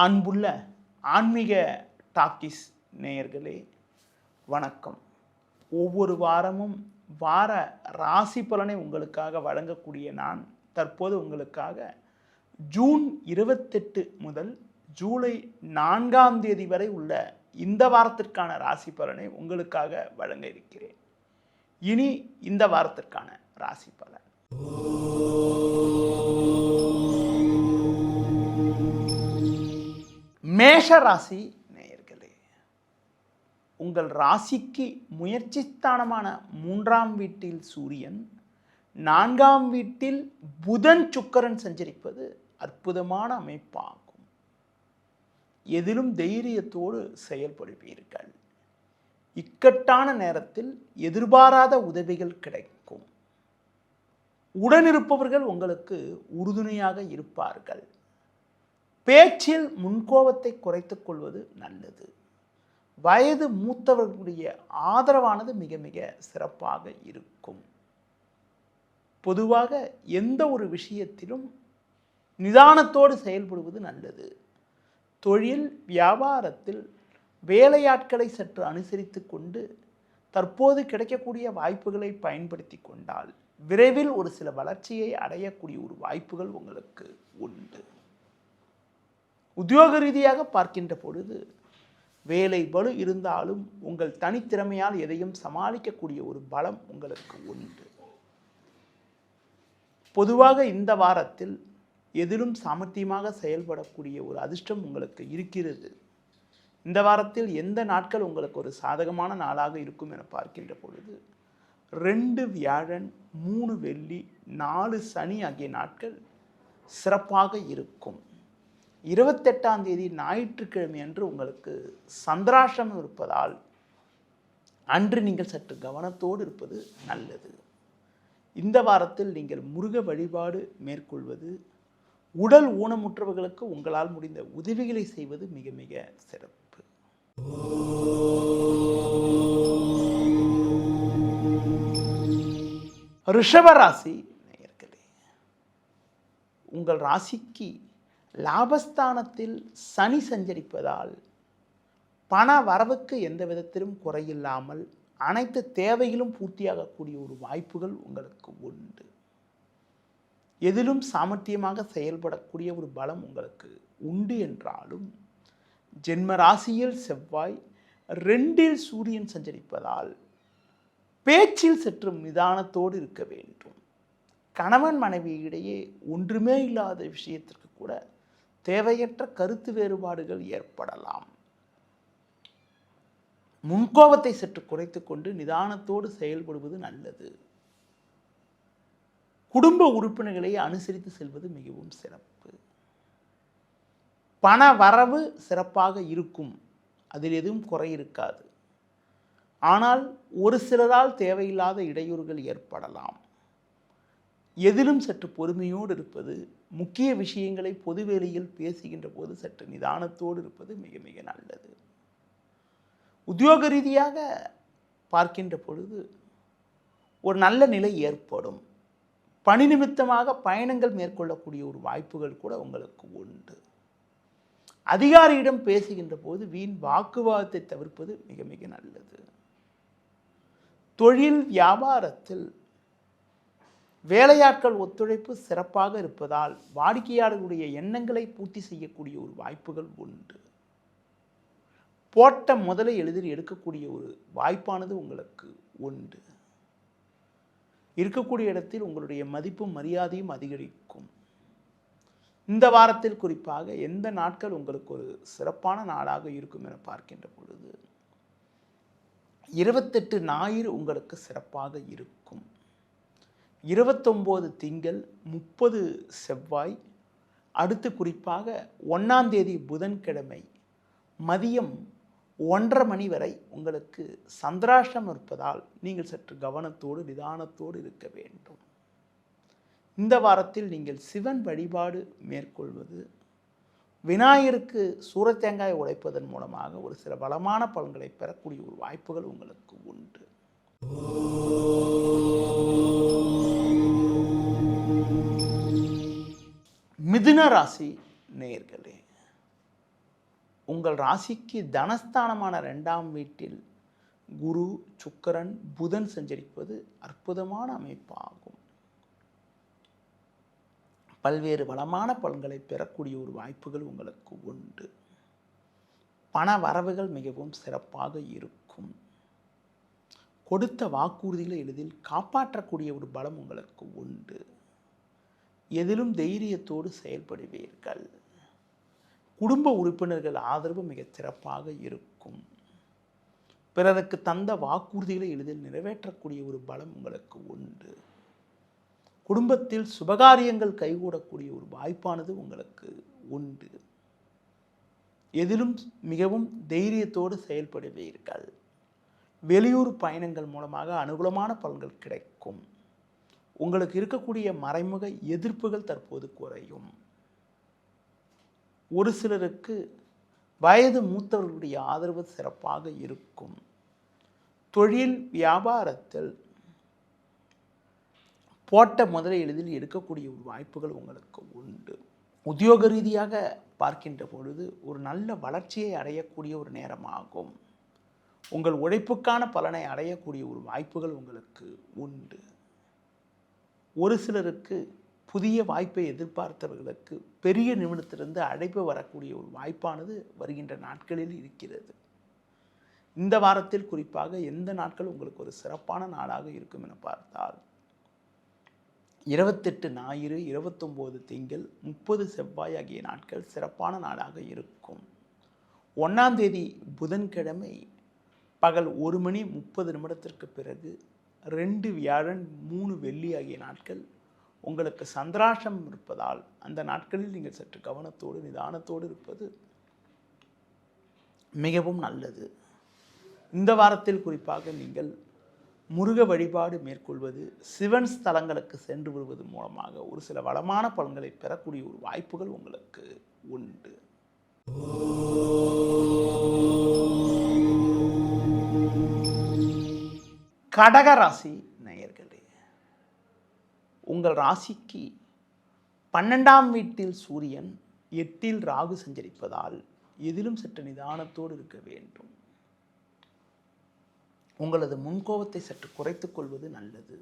அன்புள்ள ஆன்மீக டாக்கிஸ் நேயர்களே வணக்கம். ஒவ்வொரு வாரமும் வார ராசி பலனை உங்களுக்காக வழங்கக்கூடிய நான் தற்போது உங்களுக்காக ஜூன் 28 முதல் ஜூலை 4ஆம் தேதி வரை உள்ள இந்த வாரத்திற்கான ராசி பலனை உங்களுக்காக வழங்க இருக்கிறேன். இனி இந்த வாரத்திற்கான ராசி பலன். மேஷ ராசி நேயர்களே, உங்கள் ராசிக்கு முயற்சி ஸ்தானமான 3ஆம் வீட்டில் சூரியன், 4ஆம் வீட்டில் புதன் சுக்கிரன் சஞ்சரிப்பது அற்புதமான அமைப்பாகும். எதிலும் தைரியத்தோடு செயல்படுவீர்கள். இக்கட்டான நேரத்தில் எதிர்பாராத உதவிகள் கிடைக்கும். உடனிருப்பவர்கள் உங்களுக்கு உறுதுணையாக இருப்பார்கள். பேச்சில் முன்கோபத்தை குறைத்துக் கொள்வது நல்லது. வயது மூத்தவர்களுடைய ஆதரவானது மிக மிக சிறப்பாக இருக்கும். பொதுவாக எந்த ஒரு விஷயத்திலும் நிதானத்தோடு செயல்படுவது நல்லது. தொழில் வியாபாரத்தில் வேலையாட்களை சற்று அனுசரித்து கொண்டு தற்போது கிடைக்கக்கூடிய வாய்ப்புகளை பயன்படுத்தி கொண்டால் விரைவில் ஒரு சில வளர்ச்சியை அடையக்கூடிய ஒரு வாய்ப்புகள் உங்களுக்கு உண்டு. உத்தியோக ரீதியாக பார்க்கின்ற பொழுது வேலை பளு இருந்தாலும் உங்கள் தனித்திறமையால் எதையும் சமாளிக்கக்கூடிய ஒரு பலம் உங்களுக்கு உண்டு. பொதுவாக இந்த வாரத்தில் எதிலும் சாமர்த்தியமாக செயல்படக்கூடிய ஒரு அதிர்ஷ்டம் உங்களுக்கு இருக்கிறது. இந்த வாரத்தில் எந்த நாட்கள் உங்களுக்கு ஒரு சாதகமான நாளாக இருக்கும் என பார்க்கின்ற பொழுது 2 வியாழன், 3 வெள்ளி, 4 சனி ஆகிய நாட்கள் சிறப்பாக இருக்கும். 28ஆம் தேதி ஞாயிற்றுக்கிழமை அன்று உங்களுக்கு சந்திராஷ்டமம் இருப்பதால் அன்று நீங்கள் சற்று கவனத்தோடு இருப்பது நல்லது. இந்த வாரத்தில் நீங்கள் முருக வழிபாடு மேற்கொள்வது, உடல் ஊனமுற்றவர்களுக்கு உங்களால் முடிந்த உதவிகளை செய்வது மிக மிக சிறப்பு. ரிஷப ராசி நேயர்களே, உங்கள் ராசிக்கு லாபஸ்தானத்தில் சனி சஞ்சரிப்பதால் பண வரவுக்கு எந்த விதத்திலும் குறையில்லாமல் அனைத்து தேவைகளும் பூர்த்தியாகக்கூடிய ஒரு வாய்ப்புகள் உங்களுக்கு உண்டு. எதிலும் சாமர்த்தியமாக செயல்படக்கூடிய ஒரு பலம் உங்களுக்கு உண்டு என்றாலும் ஜென்ம ராசியில் செவ்வாய், 2இல் சூரியன் சஞ்சரிப்பதால் பேச்சில் சற்று நிதானத்தோடு இருக்க வேண்டும். கணவன் மனைவியிடையே ஒன்றுமே இல்லாத விஷயத்திற்கு கூட தேவையற்ற கருத்து வேறுபாடுகள் ஏற்படலாம். முன்கோபத்தை சற்று குறைத்து கொண்டு நிதானத்தோடு செயல்படுவது நல்லது. குடும்ப உறுப்பினர்களை அனுசரித்து செல்வது மிகவும் சிறப்பு. பண வரவு சிறப்பாக இருக்கும், அதில் எதுவும் குறை இருக்காது. ஆனால் ஒரு சிலரால் தேவையில்லாத இடையூறுகள் ஏற்படலாம். எதிலும் சற்று பொறுமையோடு இருப்பது, முக்கிய விஷயங்களை பொதுவெளியில் பேசுகின்ற போது சற்று நிதானத்தோடு இருப்பது மிக மிக நல்லது. உத்தியோக ரீதியாக பார்க்கின்ற பொழுது ஒரு நல்ல நிலை ஏற்படும். பணி நிமித்தமாக பயணங்கள் மேற்கொள்ளக்கூடிய ஒரு வாய்ப்புகள் கூட உங்களுக்கு உண்டு. அதிகாரியிடம் பேசுகின்ற போது வீண் வாக்குவாதத்தை தவிர்ப்பது மிக மிக நல்லது. தொழில் வியாபாரத்தில் வேலையாட்கள் ஒத்துழைப்பு சிறப்பாக இருப்பதால் வாடிக்கையாளர்களுடைய எண்ணங்களை பூர்த்தி செய்யக்கூடிய ஒரு வாய்ப்புகள் உண்டு. போட்ட முதலை எளிதில் எடுக்கக்கூடிய ஒரு வாய்ப்பானது உங்களுக்கு உண்டு. இருக்கக்கூடிய இடத்தில் உங்களுடைய மதிப்பும் மரியாதையும் அதிகரிக்கும். இந்த வாரத்தில் குறிப்பாக எந்த நாட்கள் உங்களுக்கு ஒரு சிறப்பான நாளாக இருக்கும் என பார்க்கின்ற பொழுது 28 ஞாயிறு உங்களுக்கு சிறப்பாக இருக்கும். 29 திங்கள், 30 செவ்வாய், அடுத்து குறிப்பாக 1ஆம் தேதி புதன்கிழமை மதியம் 1:30 மணி வரை உங்களுக்கு சந்திராஷ்டமம் இருப்பதால் நீங்கள் சற்று கவனத்தோடு நிதானத்தோடு இருக்க வேண்டும். இந்த வாரத்தில் நீங்கள் சிவன் வழிபாடு மேற்கொள்வது, விநாயகருக்கு சூரத்தேங்காய் உடைப்பதன் மூலமாக ஒரு சில பலமான பலன்களை பெறக்கூடிய ஒரு வாய்ப்புகள் உங்களுக்கு உண்டு. மிதுன ராசி நேயர்களே, உங்கள் ராசிக்கு தனஸ்தானமான 2ஆம் வீட்டில் குரு, சுக்கிரன், புதன் சஞ்சரிப்பது அற்புதமான அமைப்பாகும். பல்வேறு வளமான பலன்களை பெறக்கூடிய ஒரு வாய்ப்புகள் உங்களுக்கு உண்டு. பண வரவுகள் மிகவும் சிறப்பாக இருக்கும். கொடுத்த வாக்குறுதிகளை எளிதில் காப்பாற்றக்கூடிய ஒரு பலம் உங்களுக்கு உண்டு. எதிலும் தைரியத்தோடு செயல்படுவீர்கள். குடும்ப உறுப்பினர்கள் ஆதரவு மிகச் சிறப்பாக இருக்கும். பிறருக்கு தந்த வாக்குறுதிகளை எளிதில் நிறைவேற்றக்கூடிய ஒரு பலம் உங்களுக்கு உண்டு. குடும்பத்தில் சுபகாரியங்கள் கைகூடக்கூடிய ஒரு வாய்ப்பானது உங்களுக்கு உண்டு. எதிலும் மிகவும் தைரியத்தோடு செயல்படுவீர்கள். வெளியூர் பயணங்கள் மூலமாக அனுகூலமான பலன்கள் கிடைக்கும். உங்களுக்கு இருக்கக்கூடிய மறைமுக எதிர்ப்புகள் தற்போது குறையும். ஒரு சிலருக்கு வயது மூத்தவர்களுடைய ஆதரவு சிறப்பாக இருக்கும். தொழில் வியாபாரத்தில் போட்ட முதலை எளிதில் எடுக்கக்கூடிய ஒரு வாய்ப்புகள் உங்களுக்கு உண்டு. உத்தியோக ரீதியாக பார்க்கின்ற பொழுது ஒரு நல்ல வளர்ச்சியை அடையக்கூடிய ஒரு நேரமாகும். உங்கள் உழைப்புக்கான பலனை அடையக்கூடிய ஒரு வாய்ப்புகள் உங்களுக்கு உண்டு. ஒரு சிலருக்கு புதிய வாய்ப்பை எதிர்பார்த்தவர்களுக்கு பெரிய நிமிடத்திலிருந்து அழைப்பு வரக்கூடிய ஒரு வாய்ப்பானது வருகின்ற நாட்களில் இருக்கிறது. இந்த வாரத்தில் குறிப்பாக எந்த நாட்கள் உங்களுக்கு ஒரு சிறப்பான நாளாக இருக்கும் என பார்த்தால் 28 ஞாயிறு, 29 திங்கள், 30 செவ்வாய் ஆகிய நாட்கள் சிறப்பான நாளாக இருக்கும். 1ஆம் தேதி புதன்கிழமை பகல் 1:30 பிறகு 2 வியாழன், 3 வெள்ளி ஆகிய நாட்கள் உங்களுக்கு சந்திராஷ்டம் இருப்பதால் அந்த நாட்களில் நீங்கள் சற்று கவனத்தோடு நிதானத்தோடு இருப்பது மிகவும் நல்லது. இந்த வாரத்தில் குறிப்பாக நீங்கள் முருக வழிபாடு மேற்கொள்வது, சிவன் ஸ்தலங்களுக்கு சென்று வருவது மூலமாக ஒரு சில வளமான பலன்களை பெறக்கூடிய ஒரு வாய்ப்புகள் உங்களுக்கு உண்டு. கடக ராசி நேயர்களே, உங்கள் ராசிக்கு 12ஆம் வீட்டில் சூரியன், 8இல் ராகு சஞ்சரிப்பதால் எதிலும் சற்று நிதானத்தோடு இருக்க வேண்டும். உங்களது முன்கோபத்தை சற்று குறைத்துக் கொள்வது நல்லது.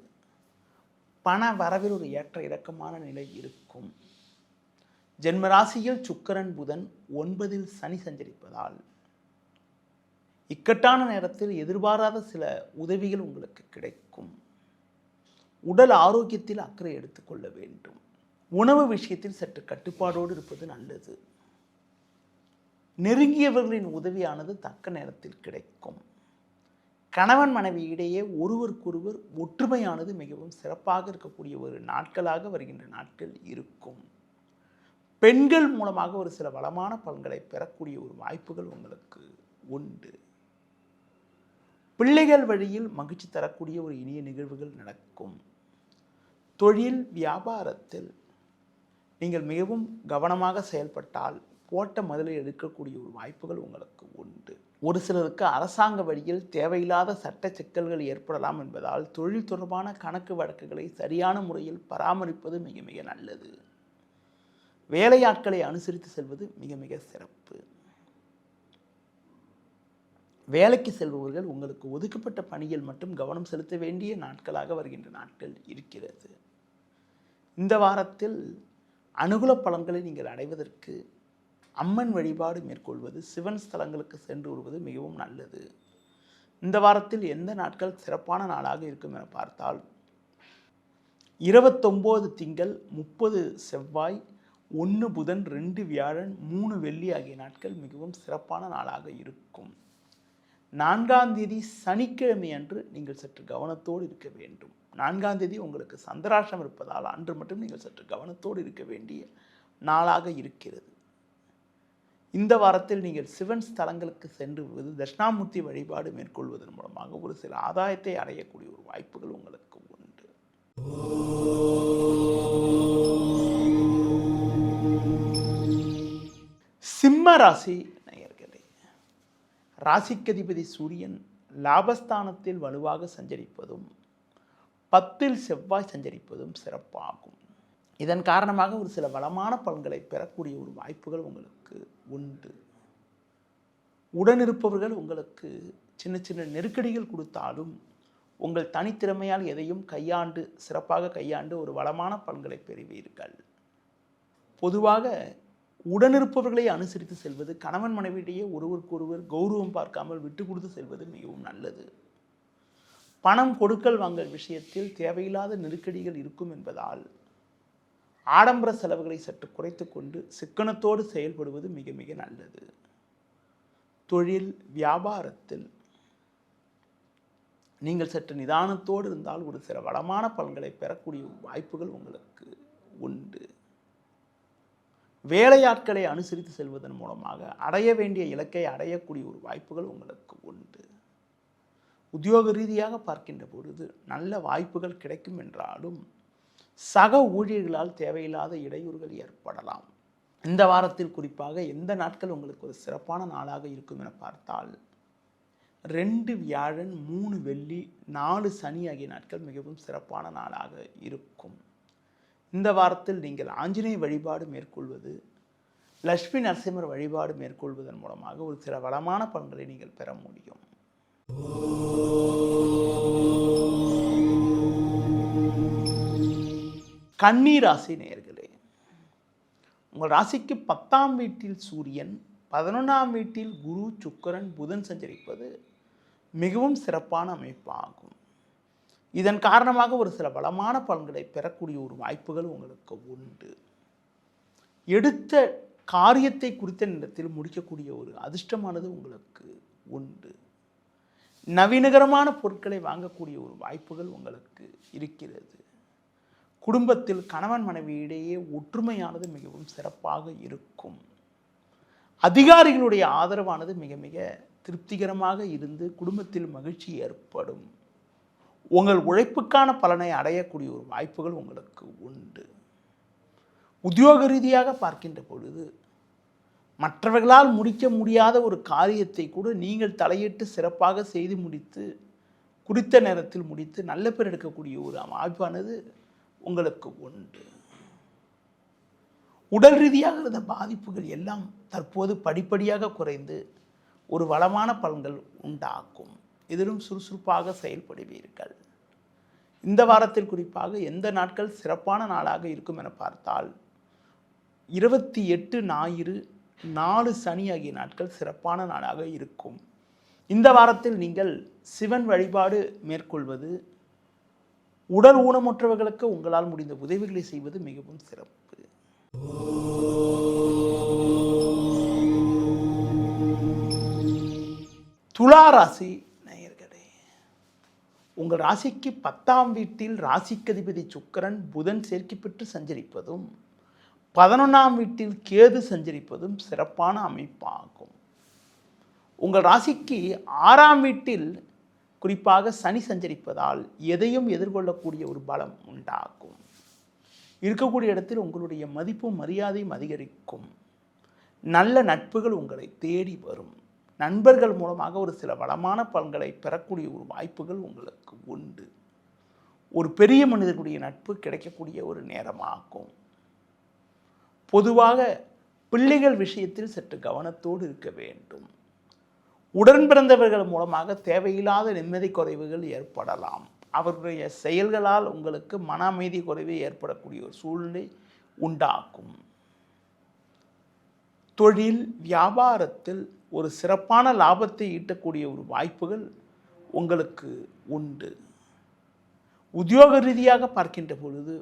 பண வரவில் ஒரு ஏற்ற இறக்கமான நிலை இருக்கும். ஜென்மராசியில் சுக்கிரன், புதன், 9இல் சனி சஞ்சரிப்பதால் இக்கட்டான நேரத்தில் எதிர்பாராத சில உதவிகள் உங்களுக்கு கிடைக்கும். உடல் ஆரோக்கியத்தில் அக்கறை எடுத்துக்கொள்ள வேண்டும். உணவு விஷயத்தில் சற்று கட்டுப்பாடோடு இருப்பது நல்லது. நெருங்கியவர்களின் உதவியானது தக்க நேரத்தில் கிடைக்கும். கணவன் மனைவி இடையே ஒருவருக்கொருவர் ஒற்றுமையானது மிகவும் சிறப்பாக இருக்கக்கூடிய ஒரு நாட்களாக வருகின்ற நாட்கள் இருக்கும். பெண்கள் மூலமாக ஒரு சில வளமான பலன்களை பெறக்கூடிய ஒரு வாய்ப்புகள் உங்களுக்கு உண்டு. பிள்ளைகள் வழியில் மகிழ்ச்சி தரக்கூடிய ஒரு இனிய நிகழ்வுகள் நடக்கும். தொழில் வியாபாரத்தில் நீங்கள் மிகவும் கவனமாக செயல்பட்டால் போட்ட முதலில் எடுக்கக்கூடிய ஒரு வாய்ப்புகள் உங்களுக்கு உண்டு. ஒரு சிலருக்கு அரசாங்க வழியில் தேவையில்லாத சட்ட சிக்கல்கள் ஏற்படலாம் என்பதால் தொழில் தொடர்பான கணக்கு வழக்குகளை சரியான முறையில் பராமரிப்பது மிக மிக நல்லது. வேலையாட்களை அனுசரித்து செல்வது மிக மிக சிறப்பு. வேலைக்கு செல்பவர்கள் உங்களுக்கு ஒதுக்கப்பட்ட பணியில் மட்டும் கவனம் செலுத்த வேண்டிய நாட்களாக வருகின்ற நாட்கள் இருக்கிறது. இந்த வாரத்தில் அனுகூல பலன்களை நீங்கள் அடைவதற்கு அம்மன் வழிபாடு மேற்கொள்வது, சிவன் ஸ்தலங்களுக்கு சென்று வருவது மிகவும் நல்லது. இந்த வாரத்தில் எந்த நாட்கள் சிறப்பான நாளாக இருக்கும் என பார்த்தால் 29 திங்கள், 30 செவ்வாய், 1 புதன், 2 வியாழன், 3 வெள்ளி ஆகிய நாட்கள் மிகவும் சிறப்பான நாளாக இருக்கும். 4ஆம் தேதி சனிக்கிழமை அன்று நீங்கள் சற்று கவனத்தோடு இருக்க வேண்டும். 4ஆம் தேதி உங்களுக்கு சந்திராஷ்டம் இருப்பதால் அன்று மட்டும் நீங்கள் சற்று கவனத்தோடு இருக்க வேண்டிய நாளாக இருக்கிறது. இந்த வாரத்தில் நீங்கள் சிவன் ஸ்தலங்களுக்கு சென்று தட்சிணாமூர்த்தி வழிபாடு மேற்கொள்வதன் மூலமாக ஒரு சில ஆதாயத்தை அடையக்கூடிய ஒரு வாய்ப்புகள் உங்களுக்கு உண்டு. சிம்ம ராசி நேயர்களே, ராசிக்கதிபதி சூரியன் லாபஸ்தானத்தில் வலுவாக சஞ்சரிப்பதும் 10இல் செவ்வாய் சஞ்சரிப்பதும் சிறப்பாகும். இதன் காரணமாக ஒரு சில வளமான பலன்களை பெறக்கூடிய ஒரு வாய்ப்புகள் உங்களுக்கு உண்டு. உடனிருப்பவர்கள் உங்களுக்கு சின்ன சின்ன நெருக்கடிகள் கொடுத்தாலும் உங்கள் தனித்திறமையால் எதையும் சிறப்பாக கையாண்டு ஒரு வளமான பலன்களை பெறுவீர்கள். பொதுவாக உடனிருப்பவர்களை அனுசரித்து செல்வது, கணவன் மனைவியிடையே ஒருவருக்கொருவர் கௌரவம் பார்க்காமல் விட்டு கொடுத்து செல்வது மிகவும் நல்லது. பணம் கொடுக்கல் வாங்கல் விஷயத்தில் தேவையில்லாத நெருக்கடிகள் இருக்கும் என்பதால் ஆடம்பர செலவுகளை சற்று குறைத்து கொண்டு சிக்கனத்தோடு செயல்படுவது மிக மிக நல்லது. தொழில் வியாபாரத்தில் நீங்கள் சற்று நிதானத்தோடு இருந்தால் ஒரு சில வளமான பலன்களை பெறக்கூடிய வாய்ப்புகள் உங்களுக்கு உண்டு. வேலையாட்களை அனுசரித்து செல்வதன் மூலமாக அடைய வேண்டிய இலக்கை அடையக்கூடிய ஒரு வாய்ப்புகள் உங்களுக்கு உண்டு. உத்தியோக ரீதியாக பார்க்கின்ற பொழுது நல்ல வாய்ப்புகள் கிடைக்கும் என்றாலும் சக ஊழியர்களால் தேவையில்லாத இடையூறுகள் ஏற்படலாம். இந்த வாரத்தில் குறிப்பாக எந்த நாட்கள் உங்களுக்கு ஒரு சிறப்பான நாளாக இருக்கும் என பார்த்தால் 2 வியாழன், 3 வெள்ளி, 4 சனி ஆகிய நாட்கள் மிகவும் சிறப்பான நாளாக இருக்கும். இந்த வாரத்தில் நீங்கள் ஆஞ்சநேய வழிபாடு மேற்கொள்வது, லட்சுமி நரசிம்மர் வழிபாடு மேற்கொள்வதன் மூலமாக ஒரு சில வளமான பலன்களை நீங்கள் பெற முடியும். கன்னி ராசி நேயர்களே, உங்கள் ராசிக்கு 10ஆம் வீட்டில் சூரியன், 11ஆம் வீட்டில் குரு, சுக்கிரன், புதன் சஞ்சரிப்பது மிகவும் சிறப்பான அமைப்பாகும். இதன் காரணமாக ஒரு சில வளமான பலன்களை பெறக்கூடிய ஒரு வாய்ப்புகள் உங்களுக்கு உண்டு. எடுத்த காரியத்தை குறித்த நேரத்தில் முடிக்கக்கூடிய ஒரு அதிர்ஷ்டமானது உங்களுக்கு உண்டு. நவீனகரமான பொருட்களை வாங்கக்கூடிய ஒரு வாய்ப்புகள் உங்களுக்கு இருக்கிறது. குடும்பத்தில் கணவன் மனைவியிடையே ஒற்றுமையானது மிகவும் சிறப்பாக இருக்கும். அதிகாரிகளுடைய ஆதரவானது மிக மிக திருப்திகரமாக இருந்து குடும்பத்தில் மகிழ்ச்சி ஏற்படும். உங்கள் உழைப்புக்கான பலனை அடையக்கூடிய ஒரு வாய்ப்புகள் உங்களுக்கு உண்டு. உத்தியோக ரீதியாக பார்க்கின்ற பொழுது மற்றவர்களால் முடிக்க முடியாத ஒரு காரியத்தை கூட நீங்கள் தலையிட்டு சிறப்பாக செய்து முடித்து குறித்த நேரத்தில் முடித்து நல்ல பேர் எடுக்கக்கூடிய ஒரு வாய்ப்பானது உங்களுக்கு உண்டு. உடல் ரீதியாக இருந்த பாதிப்புகள் எல்லாம் தற்போது படிப்படியாக குறைந்து ஒரு வளமான பலன்கள் உண்டாக்கும். இதிலும் சுறுசுறுப்பாக செயல்படுவீர்கள். இந்த வாரத்தில் குறிப்பாக எந்த நாட்கள் சிறப்பான நாளாக இருக்கும் என பார்த்தால் 28 ஞாயிறு, 4 சனி ஆகிய நாட்கள் சிறப்பான நாளாக இருக்கும். இந்த வாரத்தில் நீங்கள் சிவன் வழிபாடு மேற்கொள்வது, உடல் ஊனமுற்றவர்களுக்கு உங்களால் முடிந்த உதவிகளை செய்வது மிகவும் சிறப்பு. துலா ராசி நேயர்களே, உங்கள் ராசிக்கு 10ஆம் வீட்டில் ராசிக்கதிபதி சுக்கிரன், புதன் சேர்க்கை பெற்று சஞ்சரிப்பதும் 11ஆம் வீட்டில் கேது சஞ்சரிப்பதும் சிறப்பான அமைப்பாகும். உங்கள் ராசிக்கு 6ஆம் வீட்டில் குறிப்பாக சனி சஞ்சரிப்பதால் எதையும் எதிர்கொள்ளக்கூடிய ஒரு பலம் உண்டாகும். இருக்கக்கூடிய இடத்தில் உங்களுடைய மதிப்பும் மரியாதையும் அதிகரிக்கும். நல்ல நட்புகள் உங்களை தேடி வரும். நண்பர்கள் மூலமாக ஒரு சில வளமான பலன்களை பெறக்கூடிய ஒரு வாய்ப்புகள் உங்களுக்கு உண்டு. ஒரு பெரிய மனிதர்களுடைய நட்பு கிடைக்கக்கூடிய ஒரு நேரமாகும். பொதுவாக பிள்ளைகள் விஷயத்தில் சற்று கவனத்தோடு இருக்க வேண்டும். உடன் பிறந்தவர்கள் மூலமாக தேவையில்லாத நிம்மதி குறைவுகள் ஏற்படலாம். அவர்களுடைய செயல்களால் உங்களுக்கு மன அமைதி குறைவு ஏற்படக்கூடிய ஒரு சூழ்நிலை உண்டாகும். தொழில் வியாபாரத்தில் ஒரு சிறப்பான லாபத்தை ஈட்டக்கூடிய ஒரு வாய்ப்புகள் உங்களுக்கு உண்டு. உத்தியோக ரீதியாக பார்க்கின்ற பொழுது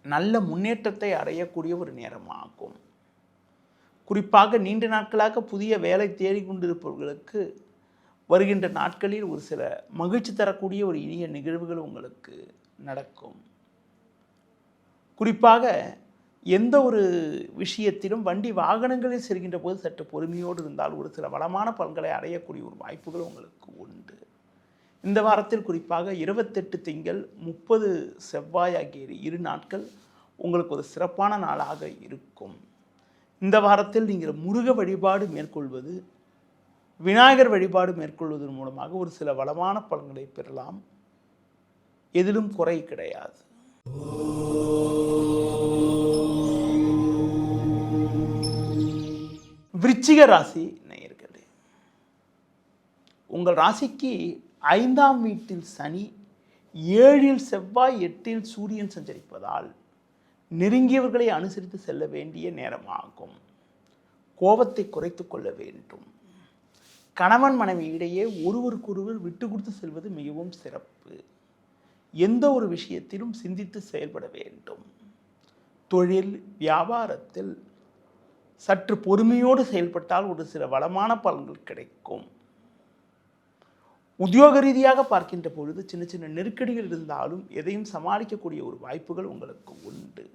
நல்ல முன்னேற்றத்தை அடையக்கூடிய ஒரு நேரமாகும். குறிப்பாக நீண்ட நாட்களாக புதிய வேலை தேடிக்கொண்டிருப்பவர்களுக்கு வருகின்ற நாட்களில் ஒரு சில மகிழ்ச்சி தரக்கூடிய ஒரு இனிய நிகழ்வுகள் உங்களுக்கு நடக்கும். குறிப்பாக எந்த ஒரு விஷயத்திலும் வண்டி வாகனங்களில் செல்கின்ற போது சற்று பொறுமையோடு இருந்தால் ஒரு சில வளமான பலன்களை அடையக்கூடிய ஒரு வாய்ப்புகள் உங்களுக்கு உண்டு. இந்த வாரத்தில் குறிப்பாக 28 திங்கள் 30 செவ்வாய் ஆகிய 2 நாட்கள் உங்களுக்கு ஒரு சிறப்பான நாளாக இருக்கும். இந்த வாரத்தில் நீங்கள் முருக வழிபாடு மேற்கொள்வது, விநாயகர் வழிபாடு மேற்கொள்வதன் மூலமாக ஒரு சில வளமான பலன்களை பெறலாம். எதிலும் குறை கிடையாது. விருச்சிக ராசி நேயர்களே, உங்கள் ராசிக்கு 5ஆம் வீட்டில் சனி, 7இல் செவ்வாய், 8இல் சூரியன் சஞ்சரிப்பதால் நெருங்கியவர்களை அனுசரித்து செல்ல வேண்டிய நேரமாகும். கோபத்தை குறைத்து கொள்ள வேண்டும். கணவன் மனைவி இடையே ஒருவருக்கொருவர் விட்டு கொடுத்து செல்வது மிகவும் சிறப்பு. எந்த ஒரு விஷயத்திலும் சிந்தித்து செயல்பட வேண்டும். தொழில் வியாபாரத்தில் சற்று பொறுமையோடு செயல்பட்டால் ஒரு சில வளமான பலன்கள் கிடைக்கும். உத்தியோக ரீதியாக பார்க்கின்ற பொழுது சின்ன சின்ன நெருக்கடிகள் இருந்தாலும் எதையும் சமாளிக்கக்கூடிய ஒரு வாய்ப்புகள் உங்களுக்கு உண்டு.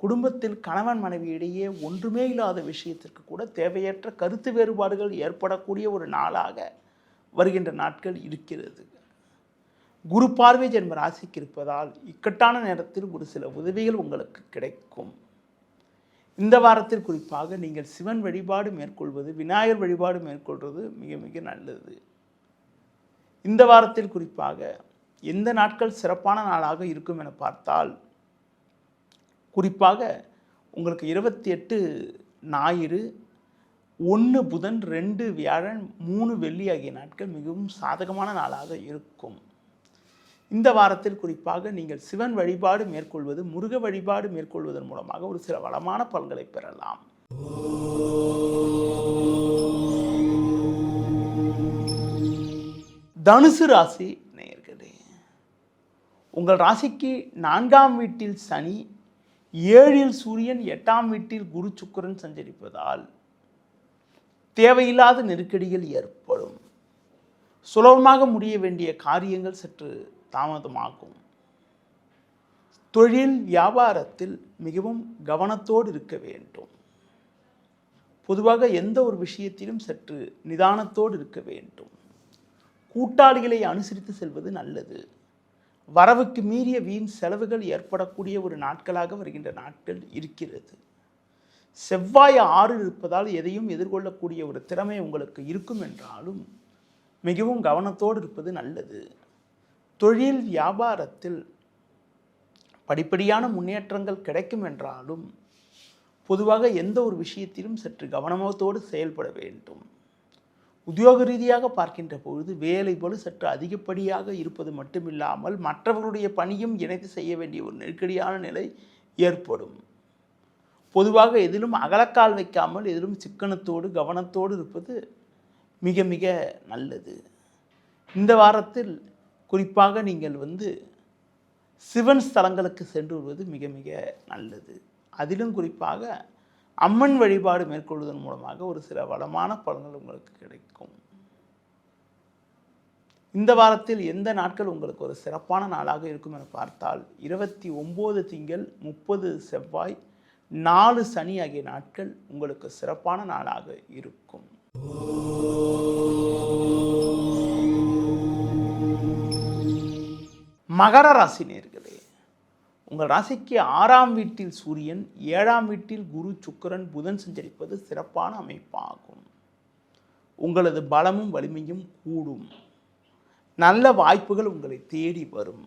குடும்பத்தில் கணவன் மனைவி இடையே ஒன்றுமே இல்லாத விஷயத்திற்கு கூட தேவையற்ற கருத்து வேறுபாடுகள் ஏற்படக்கூடிய ஒரு நாளாக வருகின்ற நாட்கள் இருக்கிறது. குரு பார்வை ஜென்ம ராசிக்கு இருப்பதால் இக்கட்டான நேரத்தில் ஒரு சில உதவிகள் உங்களுக்கு கிடைக்கும். இந்த வாரத்தில் குறிப்பாக நீங்கள் சிவன் வழிபாடு மேற்கொள்வது, விநாயகர் வழிபாடு மேற்கொள்வது மிக மிக நல்லது. இந்த வாரத்தில் குறிப்பாக எந்த நாட்கள் சிறப்பான நாளாக இருக்கும் என பார்த்தால், குறிப்பாக உங்களுக்கு 28 ஞாயிறு, 1 புதன், 2 வியாழன், 3 வெள்ளி ஆகிய நாட்கள் மிகவும் சாதகமான நாளாக இருக்கும். இந்த வாரத்தில் குறிப்பாக நீங்கள் சிவன் வழிபாடு மேற்கொள்வது, முருக வழிபாடு மேற்கொள்வதன் மூலமாக ஒரு சில வளமான பலன்களை பெறலாம். தனுசு ராசி நேயர்களே, உங்கள் ராசிக்கு 4ஆம் வீட்டில் சனி, 7இல் சூரியன், 8ஆம் வீட்டில் குரு சுக்கிரன் சஞ்சரிப்பதால் தேவையில்லாத நெருக்கடிகள் ஏற்படும். சுலபமாக முடிய வேண்டிய காரியங்கள் சற்று தாமதமாகும். தொழில் வியாபாரத்தில் மிகவும் கவனத்தோடு இருக்க வேண்டும். பொதுவாக எந்த ஒரு விஷயத்திலும் சற்று நிதானத்தோடு இருக்க வேண்டும். கூட்டாளிகளை அனுசரித்து செல்வது நல்லது. வரவுக்கு மீறிய வீண் செலவுகள் ஏற்படக்கூடிய ஒரு நாட்களாக வருகின்ற நாட்கள் இருக்கிறது. செவ்வாய் 6இல் இருப்பதால் எதையும் எதிர்கொள்ளக்கூடிய ஒரு திறமை உங்களுக்கு இருக்கும் என்றாலும் மிகவும் கவனத்தோடு இருப்பது நல்லது. தொழில் வியாபாரத்தில் படிப்படியான முன்னேற்றங்கள் கிடைக்கும் என்றாலும் பொதுவாக எந்த ஒரு விஷயத்திலும் சற்று கவனத்தோடு செயல்பட வேண்டும். உத்தியோக ரீதியாக பார்க்கின்ற பொழுது வேலை போல சற்று அதிகப்படியாக இருப்பது மட்டுமில்லாமல் மற்றவர்களுடைய பணியும் இணைத்து செய்ய வேண்டிய ஒரு நெருக்கடியான நிலை ஏற்படும். பொதுவாக எதிலும் அகலக்கால் வைக்காமல் எதிலும் சிக்கனத்தோடு கவனத்தோடு இருப்பது மிக மிக நல்லது. இந்த வாரத்தில் குறிப்பாக நீங்கள் சிவன் ஸ்தலங்களுக்கு சென்று வருவது மிக மிக நல்லது. அதிலும் குறிப்பாக அம்மன் வழிபாடு மேற்கொள்வதன் மூலமாக ஒரு சில வளமான பலன்கள் உங்களுக்கு கிடைக்கும். இந்த வாரத்தில் எந்த நாட்கள் உங்களுக்கு ஒரு சிறப்பான நாளாக இருக்கும் என பார்த்தால் 29 திங்கள், 30 செவ்வாய், 4 சனி ஆகிய நாட்கள் உங்களுக்கு சிறப்பான நாளாக இருக்கும். மகர ராசி நேயர்களே, உங்கள் ராசிக்கு 6ஆம் வீட்டில் சூரியன், 7ஆம் வீட்டில் குரு சுக்கிரன் புதன் சஞ்சரிப்பது சிறப்பான அமைப்பாகும். உங்களது பலமும் வலிமையும் கூடும். நல்ல வாய்ப்புகள் உங்களை தேடி வரும்.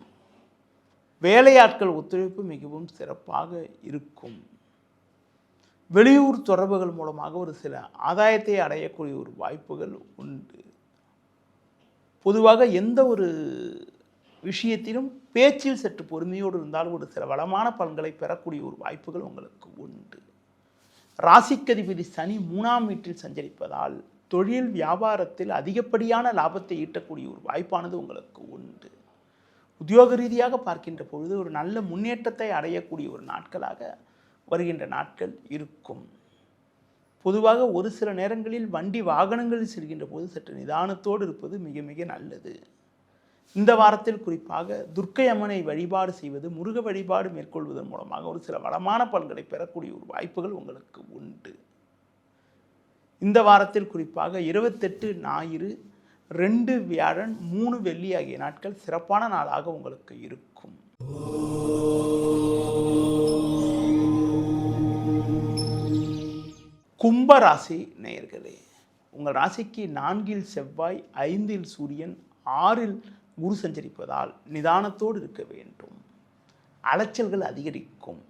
வேலையாட்கள் ஒத்துழைப்பு மிகவும் சிறப்பாக இருக்கும். வெளியூர் தொடர்புகள் மூலமாக ஒரு சில ஆதாயத்தை அடையக்கூடிய ஒரு வாய்ப்புகள் உண்டு. பொதுவாக எந்த ஒரு விஷயத்திலும் பேச்சில் சற்று பொறுமையோடு இருந்தால் ஒரு சில வளமான பலன்களை பெறக்கூடிய ஒரு வாய்ப்புகள் உங்களுக்கு உண்டு. ராசிக்கதிபதி சனி 3ஆம் வீட்டில் சஞ்சரிப்பதால் தொழில் வியாபாரத்தில் அதிகப்படியான லாபத்தை ஈட்டக்கூடிய ஒரு வாய்ப்பானது உங்களுக்கு உண்டு. உத்தியோக ரீதியாக பார்க்கின்ற பொழுது ஒரு நல்ல முன்னேற்றத்தை அடையக்கூடிய ஒரு நாட்களாக வருகின்ற நாட்கள் இருக்கும். பொதுவாக ஒரு சில நேரங்களில் வண்டி வாகனங்களில் செல்கின்ற போது சற்று நிதானத்தோடு இருப்பது மிக மிக நல்லது. இந்த வாரத்தில் குறிப்பாக துர்க்கை அம்மனை வழிபாடு செய்வது, முருக வழிபாடு மேற்கொள்வதன் மூலமாக ஒரு சில வளமான பலன்களை பெறக்கூடிய ஒரு வாய்ப்புகள் உங்களுக்கு உண்டு. இந்த வாரத்தில் குறிப்பாக 28 ஞாயிறு, 2 வியாழன், 3 வெள்ளி ஆகிய நாட்கள் சிறப்பான நாளாக உங்களுக்கு இருக்கும். கும்ப ராசி நேயர்களே, உங்கள் ராசிக்கு 4இல் செவ்வாய், 5இல் சூரியன், 6இல் குரு சஞ்சரிப்பதால் நிதானத்தோடு இருக்க வேண்டும். அலைச்சல்கள் அதிகரிக்கும்.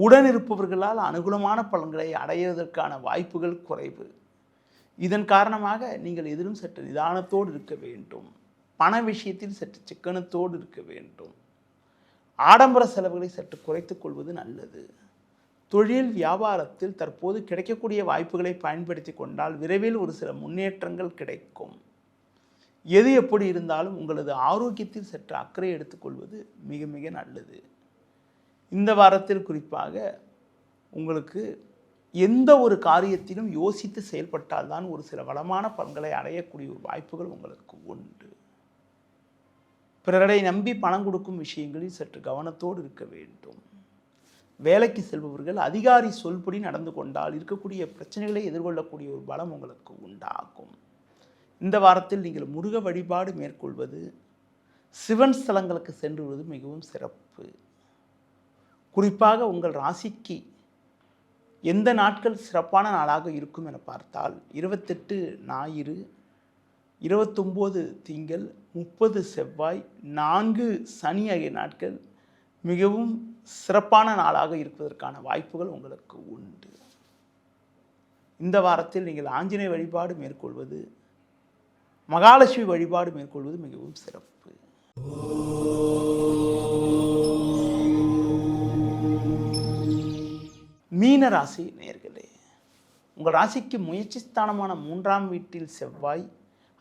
உடனிருப்பவர்களால் அனுகூலமான பலன்களை அடைவதற்கான வாய்ப்புகள் குறைவு. இதன் காரணமாக நீங்கள் எதிலும் சற்று நிதானத்தோடு இருக்க வேண்டும். பண விஷயத்தில் சற்று சிக்கனத்தோடு இருக்க வேண்டும். ஆடம்பர செலவுகளை சற்று குறைத்துக் கொள்வது நல்லது. தொழில் வியாபாரத்தில் தற்போது கிடைக்கக்கூடிய வாய்ப்புகளை பயன்படுத்தி கொண்டால் விரைவில் ஒரு சில முன்னேற்றங்கள் கிடைக்கும். எது எப்படி இருந்தாலும் உங்களது ஆரோக்கியத்தில் சற்று அக்கறை எடுத்துக்கொள்வது மிக மிக நல்லது. இந்த வாரத்தில் குறிப்பாக உங்களுக்கு எந்த ஒரு காரியத்திலும் யோசித்து செயல்பட்டால்தான் ஒரு சில வளமான பலன்களை அடையக்கூடிய ஒரு வாய்ப்புகள் உங்களுக்கு உண்டு. பிறரை நம்பி பணம் கொடுக்கும் விஷயங்களில் சற்று கவனத்தோடு இருக்க வேண்டும். வேலைக்கு செல்பவர்கள் அதிகாரி சொல்படி நடந்து கொண்டால் இருக்கக்கூடிய பிரச்சனைகளை எதிர்கொள்ளக்கூடிய ஒரு பலம் உங்களுக்கு உண்டாகும். இந்த வாரத்தில் நீங்கள் முருக வழிபாடு மேற்கொள்வது, சிவன் ஸ்தலங்களுக்கு சென்றுவது மிகவும் சிறப்பு. குறிப்பாக உங்கள் ராசிக்கு எந்த நாட்கள் சிறப்பான நாளாக இருக்கும் என பார்த்தால் 28 ஞாயிறு, 29 திங்கள், 30 செவ்வாய், 4 சனி ஆகிய நாட்கள் மிகவும் சிறப்பான நாளாக இருப்பதற்கான வாய்ப்புகள் உங்களுக்கு உண்டு. இந்த வாரத்தில் நீங்கள் ஆஞ்சநேய வழிபாடு மேற்கொள்வது, மகாலட்சுமி வழிபாடு மேற்கொள்வது மிகவும் சிறப்பு. மீன ராசி நேயர்களே, உங்கள் ராசிக்கு முயற்சி ஸ்தானமான 3ஆம் வீட்டில் செவ்வாய்,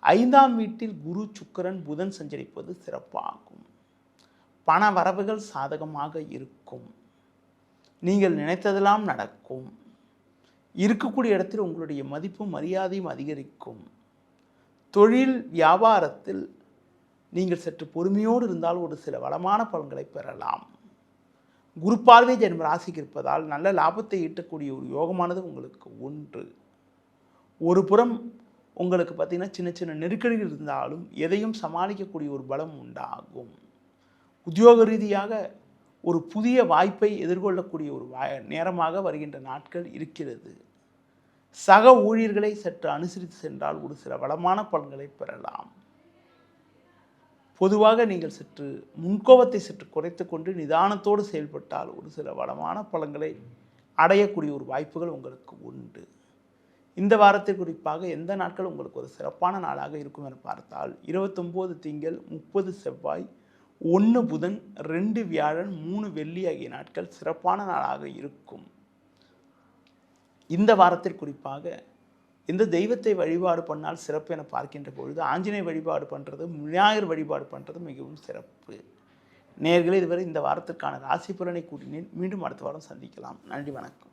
5ஆம் வீட்டில் குரு, சுக்கிரன், புதன் சஞ்சரிப்பது சிறப்பாகும். பண வரவுகள் சாதகமாக இருக்கும். நீங்கள் நினைத்ததெல்லாம் நடக்கும். இருக்கக்கூடிய இடத்தில் உங்களுடைய மதிப்பும் மரியாதையும் அதிகரிக்கும். தொழில் வியாபாரத்தில் நீங்கள் சற்று பொறுமையோடு இருந்தால் ஒரு சில வளமான பலன்களை பெறலாம். குரு பார்வை ஜென்ம ராசிக்கு இருப்பதால் நல்ல லாபத்தை ஈட்டக்கூடிய ஒரு யோகமானது உங்களுக்கு உண்டு. ஒரு புறம் உங்களுக்கு பார்த்திங்கன்னா சின்ன சின்ன நெருக்கடிகள் இருந்தாலும் எதையும் சமாளிக்கக்கூடிய ஒரு பலம் உண்டாகும். உத்தியோக ரீதியாக ஒரு புதிய வாய்ப்பை எதிர்கொள்ளக்கூடிய ஒரு நேரமாக வருகின்ற நாட்கள் இருக்கிறது. சக ஊழியர்களை சற்று அனுசரித்து சென்றால் ஒரு சில வளமான பலன்களை பெறலாம். பொதுவாக நீங்கள் சற்று முன்கோபத்தை சற்று குறைத்து கொண்டு நிதானத்தோடு செயல்பட்டால் ஒரு சில வளமான பலன்களை அடையக்கூடிய ஒரு வாய்ப்புகள் உங்களுக்கு உண்டு. இந்த வாரத்தில் குறிப்பாக எந்த நாட்கள் உங்களுக்கு ஒரு சிறப்பான நாளாக இருக்கும் என பார்த்தால் 29 திங்கள், 30 செவ்வாய், 1 புதன், 2 வியாழன், 3 வெள்ளி ஆகிய நாட்கள் சிறப்பான நாளாக இருக்கும். இந்த வாரத்தில் குறிப்பாக எந்த தெய்வத்தை வழிபாடு பண்ணால் சிறப்பு என பார்க்கின்ற பொழுது ஆஞ்சநேய வழிபாடு பண்ணுறது, விநாயகர் வழிபாடு பண்ணுறது மிகவும் சிறப்பு. நேயர்களே, இதுவரை இந்த வாரத்திற்கான ராசி பலனை கூட்டினேன். மீண்டும் அடுத்த வாரம் சந்திக்கலாம். நன்றி, வணக்கம்.